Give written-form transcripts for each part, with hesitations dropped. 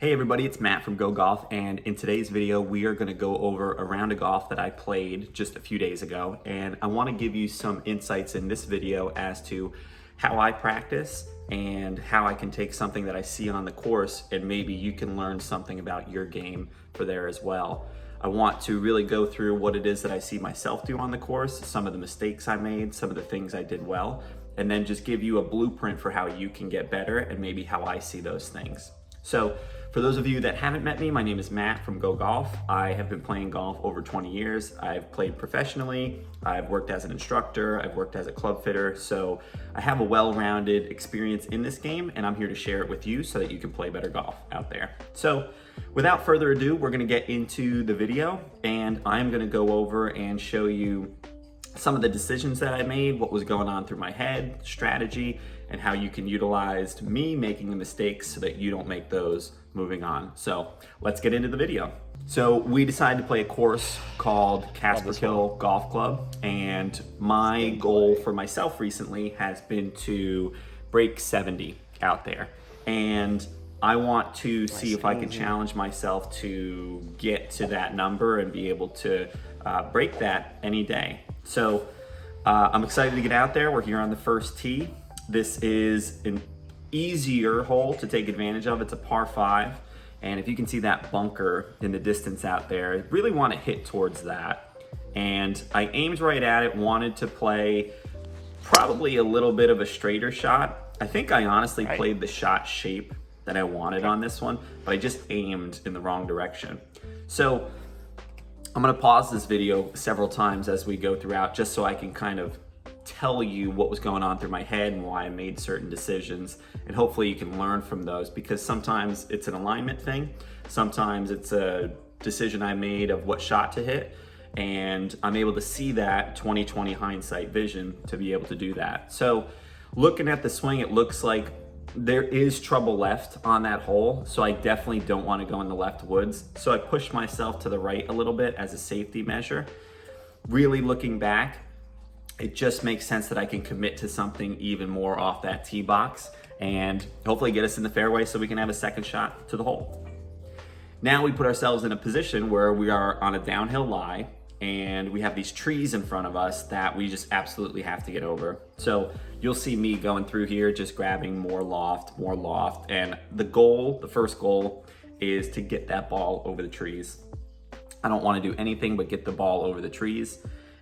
Hey everybody, it's Matt from Go Golf, and in today's video we are going to go over a round of golf that I played just a few days ago, and I want to give you some insights in this video as to how I practice and how I can take something that I see on the course and maybe you can learn something about your game for there as well. I want to really go through what it is that I see myself do on the course, some of the mistakes I made, some of the things I did well, and then just give you a blueprint for how you can get better and maybe how I see those things. So for those of you that haven't met me, my name is Matt from Go Golf. I have been playing golf over 20 years. I've played professionally, I've worked as an instructor, I've worked as a club fitter, so I have a well-rounded experience in this game, and I'm here to share it with you so that you can play better golf out there. So without further ado, we're gonna get into the video, and I'm gonna go over and show you some of the decisions that I made, what was going on through my head, strategy, and how you can utilize me making the mistakes so that you don't make those moving on. So let's get into the video. So we decided to play a course called Casper Kill Golf Club, and my goal for myself recently has been to break 70 out there. And I want to see if I can challenge myself to get to that number and be able to break that any day. So I'm excited to get out there. We're here on the first tee. This is an easier hole to take advantage of. It's a par 5. And if you can see that bunker in the distance out there, I really want to hit towards that. And I aimed right at it, wanted to play probably a little bit of a straighter shot. I think I honestly played the shot shape that I wanted on this one, but I just aimed in the wrong direction. So I'm gonna pause this video several times as we go throughout just so I can kind of tell you what was going on through my head and why I made certain decisions, and hopefully you can learn from those, because sometimes it's an alignment thing, sometimes it's a decision I made of what shot to hit, and I'm able to see that 20/20 hindsight vision to be able to do that. So looking at the swing, it looks like there is trouble left on that hole, so I definitely don't want to go in the left woods. So I pushed myself to the right a little bit as a safety measure. Really looking back, it just makes sense that I can commit to something even more off that tee box and hopefully get us in the fairway so we can have a second shot to the hole. Now we put ourselves in a position where we are on a downhill lie and we have these trees in front of us that we just absolutely have to get over. So you'll see me going through here, just grabbing more loft, and the first goal is to get that ball over the trees. I don't want to do anything but get the ball over the trees.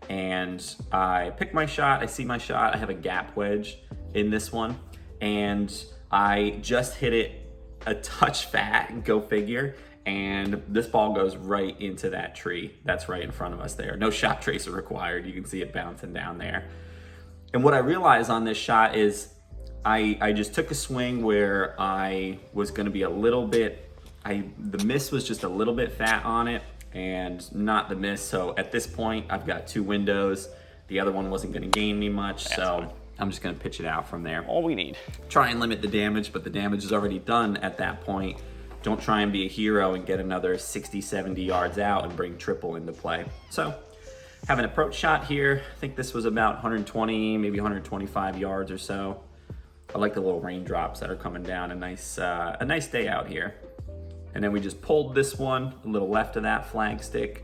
And I pick my shot, I see my shot, I have a gap wedge in this one, and I just hit it a touch fat, go figure, and this ball goes right into that tree that's right in front of us there. No shot tracer required, you can see it bouncing down there. And what I realized on this shot is I just took a swing where I was gonna be a little bit, the miss was just a little bit fat on it, and not the miss. So at this point, I've got 2 windows. The other one wasn't gonna gain me much, so I'm just gonna pitch it out from there. All we need. Try and limit the damage, but the damage is already done at that point. Don't try and be a hero and get another 60, 70 yards out and bring triple into play. So have an approach shot here. I think this was about 120, maybe 125 yards or so. I like the little raindrops that are coming down. A nice day out here. And then we just pulled this one a little left of that flag stick,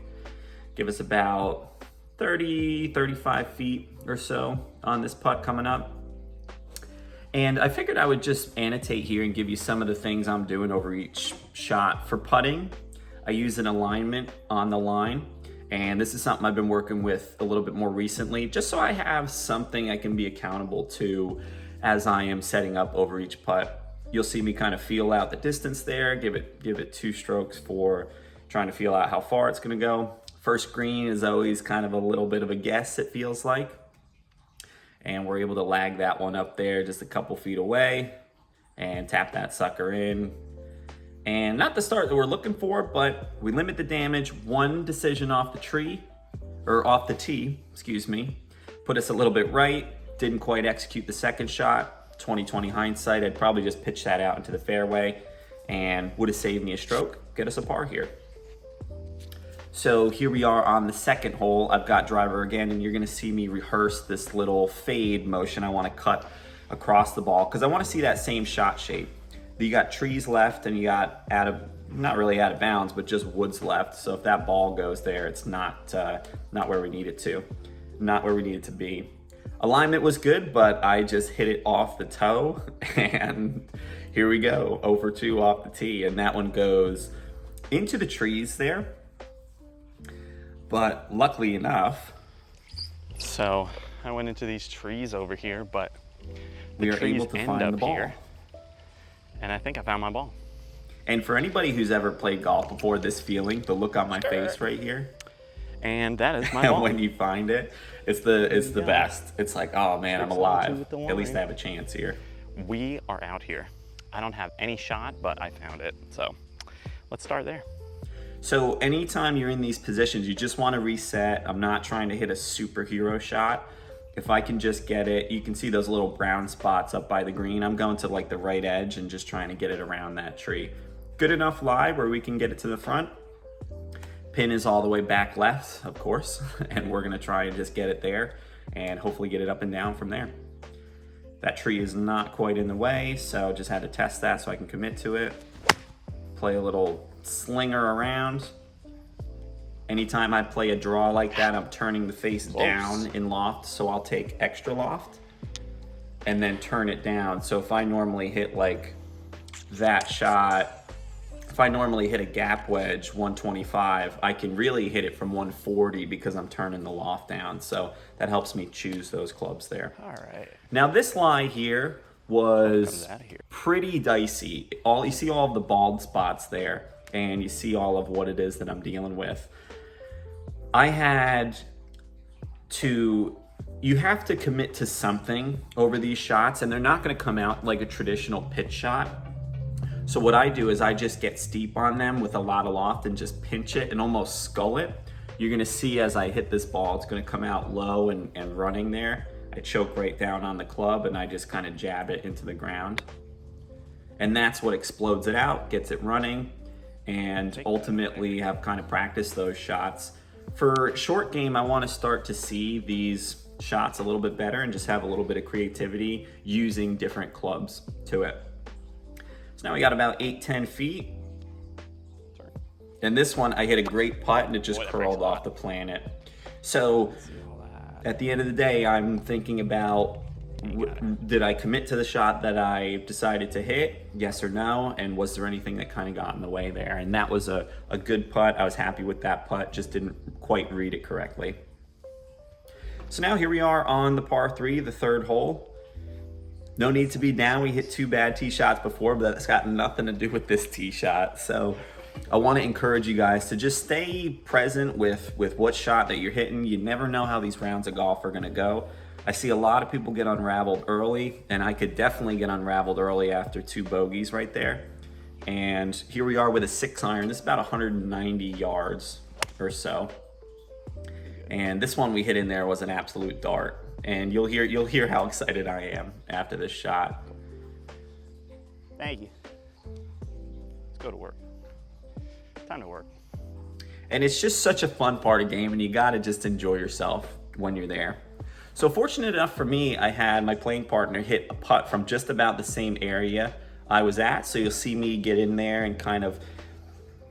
give us about 30, 35 feet or so on this putt coming up. And I figured I would just annotate here and give you some of the things I'm doing over each shot. For putting, I use an alignment on the line, and this is something I've been working with a little bit more recently, just so I have something I can be accountable to as I am setting up over each putt. You'll see me kind of feel out the distance there, give it 2 strokes for trying to feel out how far it's gonna go. First green is always kind of a little bit of a guess, it feels like. And we're able to lag that one up there just a couple feet away and tap that sucker in. And not the start that we're looking for, but we limit the damage. 1 decision off the tee, excuse me, put us a little bit right, didn't quite execute the second shot. 20/20 hindsight, I'd probably just pitch that out into the fairway and would have saved me a stroke, get us a par here. So here we are on the second hole. I've got driver again, and you're gonna see me rehearse this little fade motion I wanna cut across the ball because I wanna see that same shot shape. You got trees left and you got not really out of bounds, but just woods left. So if that ball goes there, it's not where we need it to, not where we need it to be. Alignment was good, but I just hit it off the toe, and here we go, 0 for 2 off the tee, and that one goes into the trees there. But luckily enough, so I went into these trees over here, but we are able to find the ball. Here, and I think I found my ball. And for anybody who's ever played golf before, this feeling, the look on my face right here, and that is my ball. when you find it, it's the best. It's like, oh man, I'm alive. At least I have a chance here. We are out here. I don't have any shot, but I found it. So let's start there. So anytime you're in these positions, you just want to reset. I'm not trying to hit a superhero shot. If I can just get it, you can see those little brown spots up by the green. I'm going to like the right edge and just trying to get it around that tree. Good enough lie where we can get it to the front. Pin is all the way back left, of course, and we're gonna try and just get it there and hopefully get it up and down from there. That tree is not quite in the way, so just had to test that so I can commit to it. Play a little slinger around. Anytime I play a draw like that, I'm turning the face down in loft, so I'll take extra loft and then turn it down. So if I normally hit like that shot, if I normally hit a gap wedge 125, I can really hit it from 140 because I'm turning the loft down. So that helps me choose those clubs there. All right. Now this lie here was pretty dicey. You see all of the bald spots there, and you see all of what it is that I'm dealing with. I had to, you have to commit to something over these shots, and they're not gonna come out like a traditional pitch shot. So what I do is I just get steep on them with a lot of loft and just pinch it and almost skull it. You're gonna see as I hit this ball, it's gonna come out low and running there. I choke right down on the club and I just kind of jab it into the ground. And that's what explodes it out, gets it running, and ultimately have kind of practiced those shots. For short game, I wanna start to see these shots a little bit better and just have a little bit of creativity using different clubs to it. So now we got about 8-10 feet. And this one, I hit a great putt and it just curled off the planet. So at the end of the day, I'm thinking about, did I commit to the shot that I decided to hit? Yes or no? And was there anything that kind of got in the way there? And that was a good putt. I was happy with that putt, just didn't quite read it correctly. So now here we are on the par 3, the third hole. No need to be down. We hit 2 bad tee shots before, but that's got nothing to do with this tee shot. So I want to encourage you guys to just stay present with what shot that you're hitting. You never know how these rounds of golf are going to go. I see a lot of people get unraveled early, and I could definitely get unraveled early after 2 bogeys right there. And here we are with a 6-iron. This is about 190 yards or so. And this one we hit in there was an absolute dart. And you'll hear how excited I am after this shot. Thank you. Let's go to work. Time to work. And it's just such a fun part of the game, and you gotta just enjoy yourself when you're there. So fortunate enough for me, I had my playing partner hit a putt from just about the same area I was at. So you'll see me get in there and kind of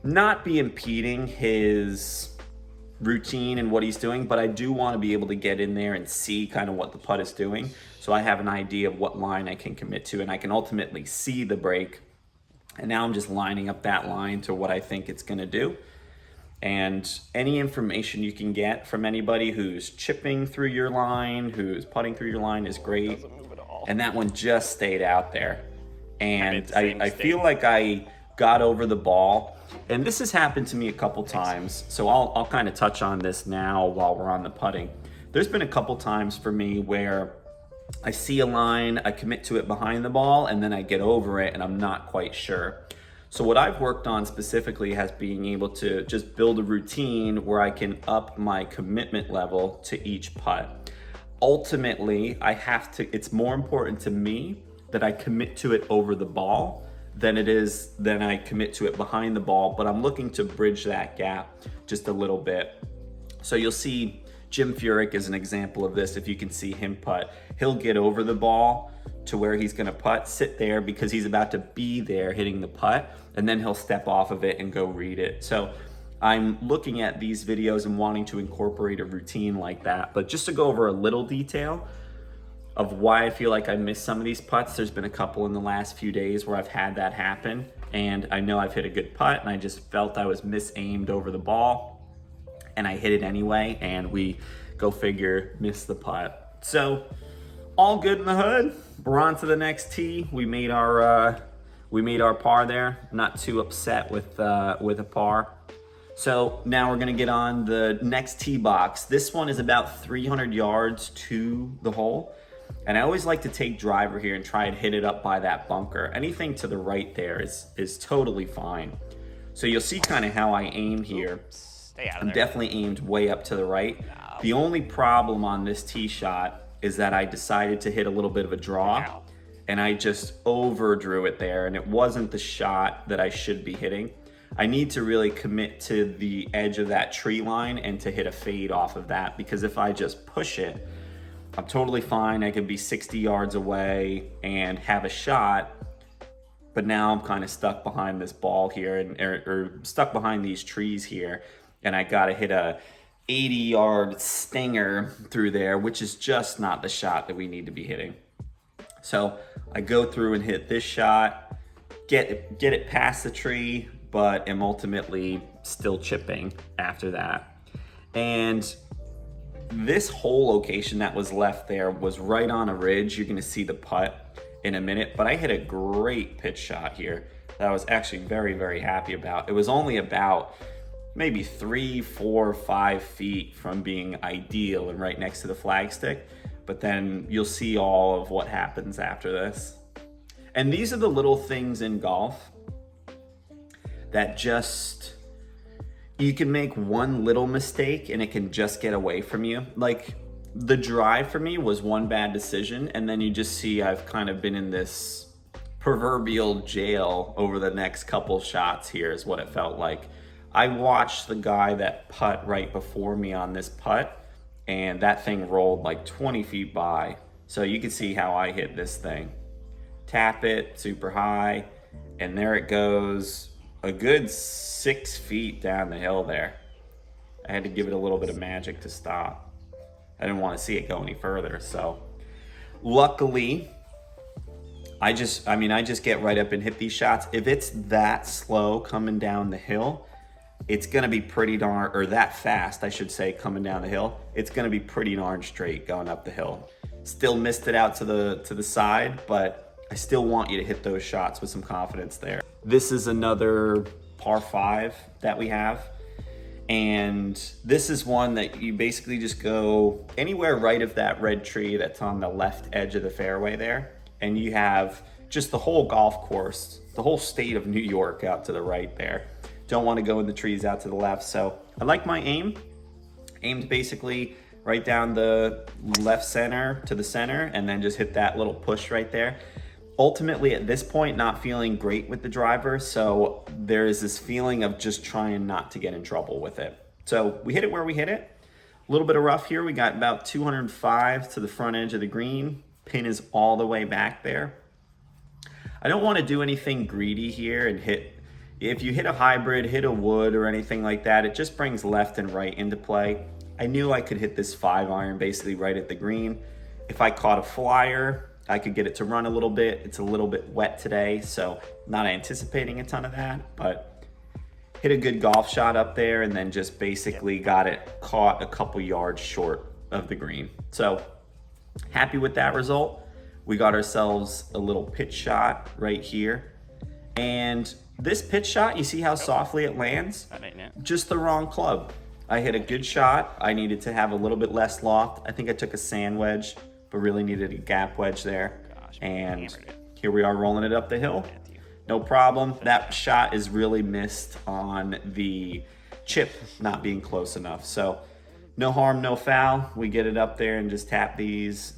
not be impeding his routine and what he's doing, but I do want to be able to get in there and see kind of what the putt is doing, so I have an idea of what line I can commit to, and I can ultimately see the break. And now I'm just lining up that line to what I think it's going to do. And any information you can get from anybody who's chipping through your line, who's putting through your line, is great. And that one just stayed out there, and I feel like I got over the ball. And this has happened to me a couple times, so I'll kind of touch on this now while we're on the putting. There's been a couple times for me where I see a line, I commit to it behind the ball, and then I get over it and I'm not quite sure. So what I've worked on specifically has being able to just build a routine where I can up my commitment level to each putt. Ultimately, it's more important to me that I commit to it over the ball than I commit to it behind the ball, but I'm looking to bridge that gap just a little bit. So you'll see Jim Furyk is an example of this. If you can see him putt, he'll get over the ball to where he's gonna putt, sit there because he's about to be there hitting the putt, and then he'll step off of it and go read it. So I'm looking at these videos and wanting to incorporate a routine like that. But just to go over a little detail of why I feel like I missed some of these putts, there's been a couple in the last few days where I've had that happen, and I know I've hit a good putt and I just felt I was misaimed over the ball, and I hit it anyway, and we, go figure, missed the putt. So all good in the hood. We're on to the next tee. We made our par there. Not too upset with a par. So now we're gonna get on the next tee box. This one is about 300 yards to the hole. And I always like to take driver here and try and hit it up by that bunker. Anything to the right there is totally fine. So you'll see kind of how I aim here. Stay out of I'm there. definitely aimed way up to the right. The only problem on this tee shot is that I decided to hit a little bit of a draw, and I just overdrew it there, and it wasn't the shot that I should be hitting. I need to really commit to the edge of that tree line and to hit a fade off of that, because if I just push it, I'm totally fine. I could be 60 yards away and have a shot, but now I'm kind of stuck behind this ball here, or stuck behind these trees here, and I gotta hit a 80-yard stinger through there, which is just not the shot that we need to be hitting. So I go through and hit this shot, get it past the tree, but am ultimately still chipping after that. And this whole location that was left there was right on a ridge. You're gonna see the putt in a minute, but I hit a great pitch shot here that I was actually very, very happy about. It was only about maybe 3, 4, 5 feet from being ideal and right next to the flagstick, but then you'll see all of what happens after this. And these are the little things in golf that just, you can make one little mistake and it can just get away from you. Like the drive for me was one bad decision, and then you just see I've kind of been in this proverbial jail over the next couple shots here is what it felt like. I watched the guy that putt right before me on this putt, and that thing rolled like 20 feet by. So you can see how I hit this thing. Tap it super high, and there it goes a good 6 feet down the hill there. I had to give it a little bit of magic to stop. I didn't want to see it go any further. So luckily, I just get right up and hit these shots. If it's that slow coming down the hill, it's gonna be pretty darn, or that fast, I should say, coming down the hill, it's gonna be pretty darn straight going up the hill. Still missed it out to the side, but I still want you to hit those shots with some confidence there. This is another par 5 that we have. And this is one that you basically just go anywhere right of that red tree that's on the left edge of the fairway there. And you have just the whole golf course, the whole state of New York out to the right there. Don't want to go in the trees out to the left. So I like my aim. Aimed basically right down the left center to the center, and then just hit that little push right there. Ultimately, at this point, not feeling great with the driver. So there is this feeling of just trying not to get in trouble with it. So we hit it where we hit it. A little bit of rough here. We got about 205 to the front edge of the green. Pin is all the way back there. I don't want to do anything greedy here and hit. If you hit a hybrid, hit a wood or anything like that, it just brings left and right into play. I knew I could hit this 5-iron basically right at the green. If I caught a flyer, I could get it to run a little bit. It's a little bit wet today, so not anticipating a ton of that, but hit a good golf shot up there and then just basically got it caught a couple yards short of the green. So happy with that result. We got ourselves a little pitch shot right here. And this pitch shot, you see how softly it lands? That ain't it. Just the wrong club. I hit a good shot. I needed to have a little bit less loft. I think I took a sand wedge, but really needed a gap wedge there. Gosh, and hammered it. here we are rolling it up the hill. No problem. That shot is really missed on the chip not being close enough. So no harm, no foul. We get it up there and just tap these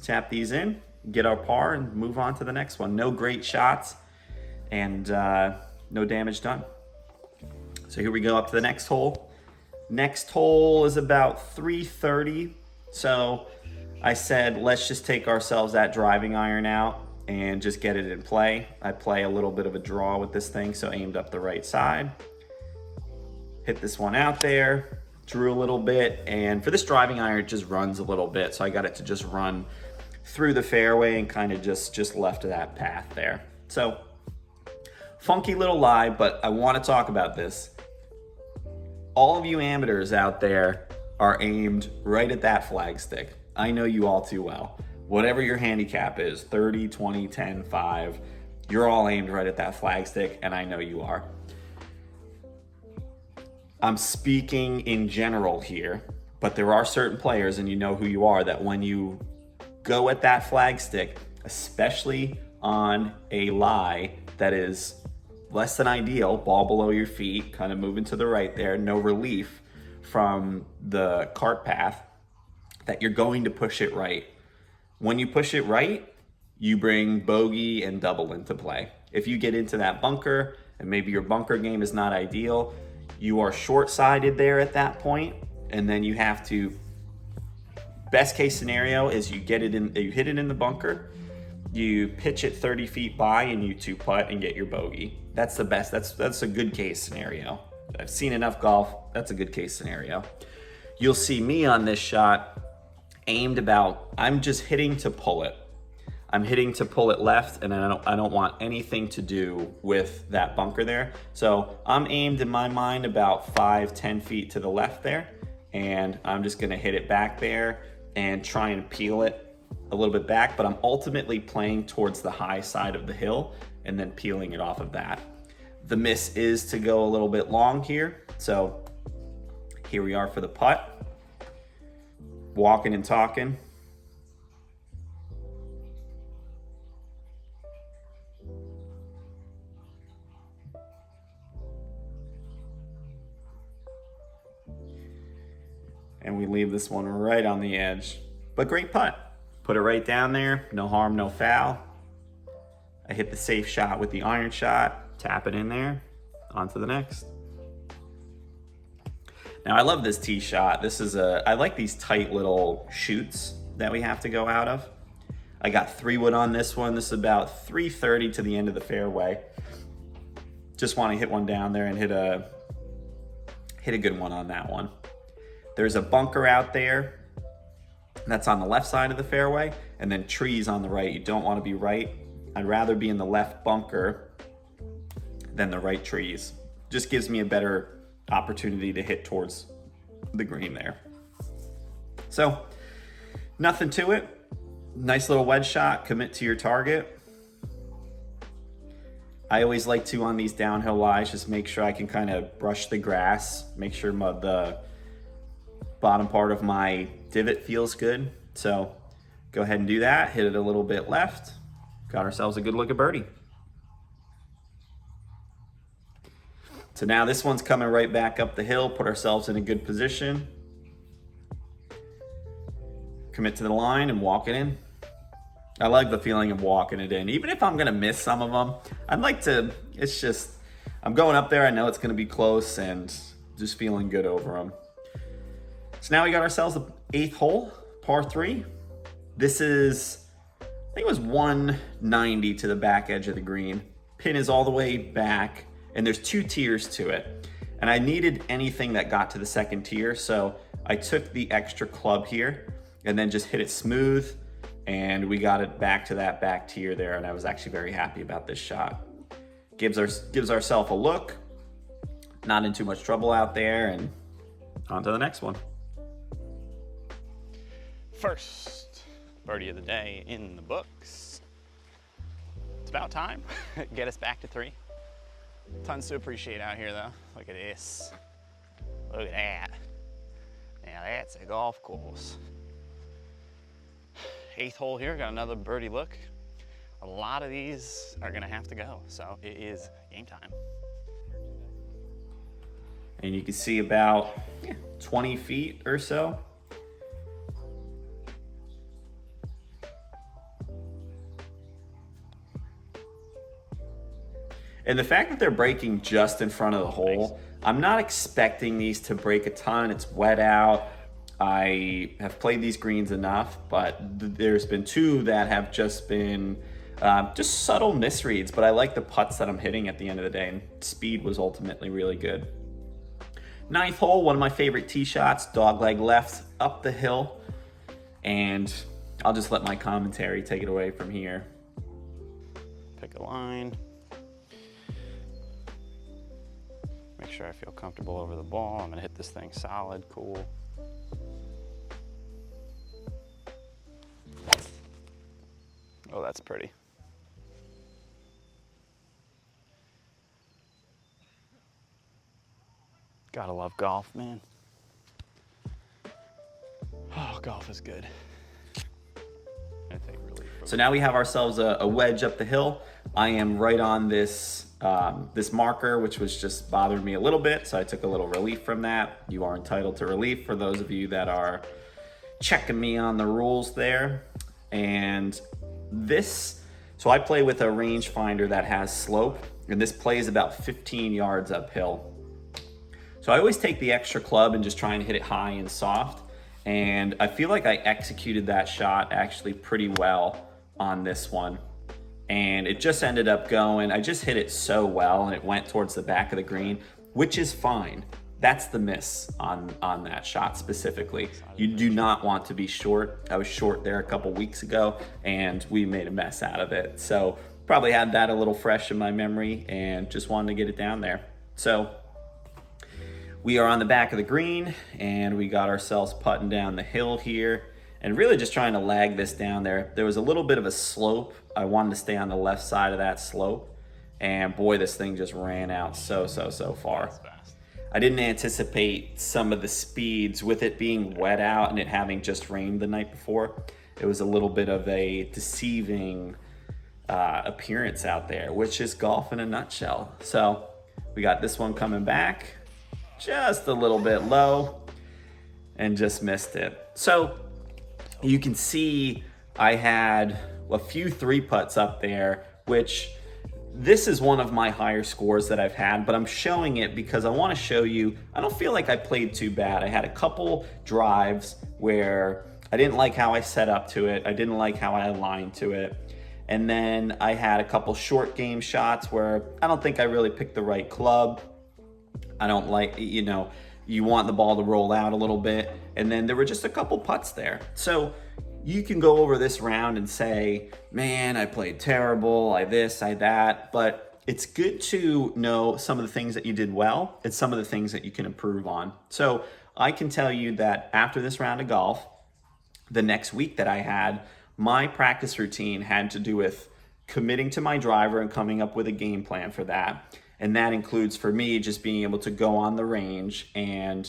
in, get our par, and move on to the next one. No great shots and no damage done. So here we go up to the next hole. Next hole is about 330. So I said, let's just take ourselves that driving iron out and just get it in play. I play a little bit of a draw with this thing, so aimed up the right side. Hit this one out there, drew a little bit, and for this driving iron, it just runs a little bit, so I got it to just run through the fairway and kind of just left that path there. So, funky little lie, but I want to talk about this. All of you amateurs out there are aimed right at that flagstick. I know you all too well. Whatever your handicap is, 30, 20, 10, 5, you're all aimed right at that flagstick, and I know you are. I'm speaking in general here, but there are certain players, and you know who you are, that when you go at that flagstick, especially on a lie that is less than ideal, ball below your feet, kind of moving to the right there, no relief from the cart path, that you're going to push it right. When you push it right, you bring bogey and double into play. If you get into that bunker, and maybe your bunker game is not ideal, you are short-sided there at that point, and then you have to, best case scenario is you hit it in the bunker, you pitch it 30 feet by, and you two putt and get your bogey. That's the best, that's a good case scenario. I've seen enough golf, that's a good case scenario. You'll see me on this shot aimed about, I'm just hitting to pull it. I'm hitting to pull it left, and I don't want anything to do with that bunker there. So I'm aimed in my mind about 5-10 feet to the left there, and I'm just gonna hit it back there and try and peel it a little bit back, but I'm ultimately playing towards the high side of the hill and then peeling it off of that. The miss is to go a little bit long here, so here we are for the putt. Walking and talking. And we leave this one right on the edge, but great putt. Put it right down there, no harm, no foul. I hit the safe shot with the iron shot, tap it in there, on to the next. Now I love this tee shot. I like these tight little chutes that we have to go out of. I got 3-wood on this one. This is about 330 to the end of the fairway. Just want to hit one down there and hit a good one on that one. There's a bunker out there that's on the left side of the fairway, and then trees on the right. You don't want to be right. I'd rather be in the left bunker than the right trees. Just gives me a better opportunity to hit towards the green there. So nothing to it. Nice little wedge shot, commit to your target. I always like to, on these downhill lies, just make sure I can kind of brush the grass, make sure the bottom part of my divot feels good. So go ahead and do that, hit it a little bit left. Got ourselves a good look at birdie. So now this one's coming right back up the hill, put ourselves in a good position. Commit to the line and walk it in. I like the feeling of walking it in. Even if I'm gonna miss some of them, I'd like to, I'm going up there, I know it's gonna be close and just feeling good over them. So now we got ourselves the 8th hole, par 3. This is, I think it was 190 to the back edge of the green. Pin is all the way back, and there's 2 tiers to it. And I needed anything that got to the 2nd tier, so I took the extra club here and then just hit it smooth, and we got it back to that back tier there, and I was actually very happy about this shot. Gives ourselves a look, not in too much trouble out there, and on to the next one. First birdie of the day in the books. It's about time. Get us back to 3. Tons to appreciate out here though. Look at this. Look at that. Now that's a golf course. 8th hole here, got another birdie look. A lot of these are gonna have to go, so it is game time. And you can see about 20 feet or so. And the fact that they're breaking just in front of the hole, I'm not expecting these to break a ton. It's wet out. I have played these greens enough, but there's been 2 that have just been Just subtle misreads, but I like the putts that I'm hitting at the end of the day, and speed was ultimately really good. Ninth hole, one of my favorite tee shots, dogleg left up the hill, and I'll just let my commentary take it away from here. Pick a line. Make sure I feel comfortable over the ball. I'm gonna hit this thing solid, cool. Oh, that's pretty. Gotta love golf, man. Oh, golf is good. I take relief. So now we have ourselves a wedge up the hill. I am right on this this marker, which was just bothering me a little bit, so I took a little relief from that. You are entitled to relief for those of you that are checking me on the rules there. And this, so I play with a rangefinder that has slope, and this plays about 15 yards uphill. So I always take the extra club and just try and hit it high and soft. And I feel like I executed that shot actually pretty well on this one. And it just ended up going, I just hit it so well and it went towards the back of the green, which is fine. That's the miss on that shot specifically. You do not want to be short. I was short there a couple weeks ago and we made a mess out of it. So probably had that a little fresh in my memory and just wanted to get it down there. So we are on the back of the green and we got ourselves putting down the hill here and really just trying to lag this down there. There was a little bit of a slope. I wanted to stay on the left side of that slope, and boy, this thing just ran out so far. I didn't anticipate some of the speeds with it being wet out and it having just rained the night before. It was a little bit of a deceiving appearance out there, which is golf in a nutshell. So we got this one coming back just a little bit low and just missed it. So you can see I had a few 3-putts up there, which this is one of my higher scores that I've had, but I'm showing it because I want to show you, I don't feel like I played too bad. I had a couple drives where I didn't like how I set up to it. I didn't like how I aligned to it. And then I had a couple short game shots where I don't think I really picked the right club. I don't like, you want the ball to roll out a little bit. And then there were just a couple putts there. So you can go over this round and say, man, I played terrible, I this, I that. But it's good to know some of the things that you did well and some of the things that you can improve on. So I can tell you that after this round of golf, the next week that I had, my practice routine had to do with committing to my driver and coming up with a game plan for that. And that includes for me just being able to go on the range, and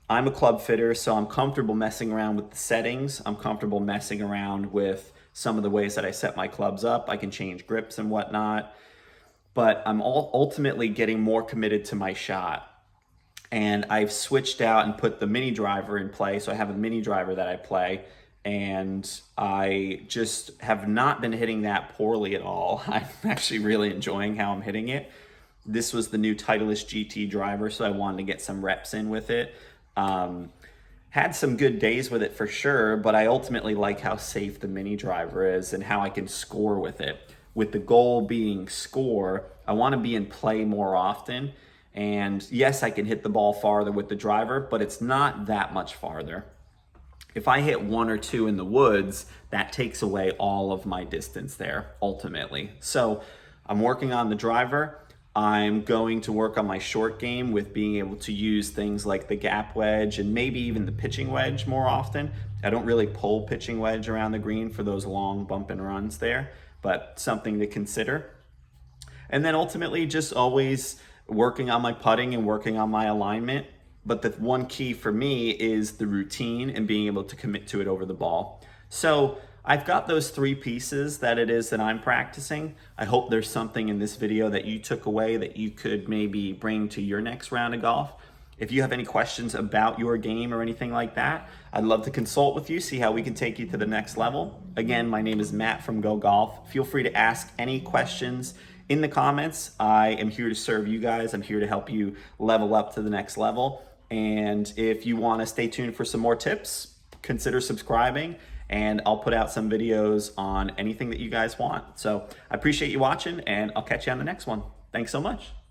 I'm a club fitter, so I'm comfortable messing around with the settings. I'm comfortable messing around with some of the ways that I set my clubs up. I can change grips and whatnot, but I'm ultimately getting more committed to my shot. And I've switched out and put the mini driver in play. So I have a mini driver that I play, and I just have not been hitting that poorly at all. I'm actually really enjoying how I'm hitting it. This was the new Titleist GT driver, so I wanted to get some reps in with it. Had some good days with it for sure, but I ultimately like how safe the mini driver is and how I can score with it. With the goal being score, I want to be in play more often. And yes, I can hit the ball farther with the driver, but it's not that much farther. If I hit 1 or 2 in the woods, that takes away all of my distance there, ultimately. So I'm working on the driver. I'm going to work on my short game with being able to use things like the gap wedge and maybe even the pitching wedge more often. I don't really pull pitching wedge around the green for those long bump and runs there, but something to consider. And then ultimately just always working on my putting and working on my alignment. But the one key for me is the routine and being able to commit to it over the ball. So I've got those 3 pieces that it is that I'm practicing. I hope there's something in this video that you took away that you could maybe bring to your next round of golf. If you have any questions about your game or anything like that, I'd love to consult with you, see how we can take you to the next level. Again, my name is Matt from Go Golf. Feel free to ask any questions in the comments. I am here to serve you guys. I'm here to help you level up to the next level. And if you want to stay tuned for some more tips, consider subscribing. and I'll put out some videos on anything that you guys want. So I appreciate you watching, and I'll catch you on the next one. Thanks so much.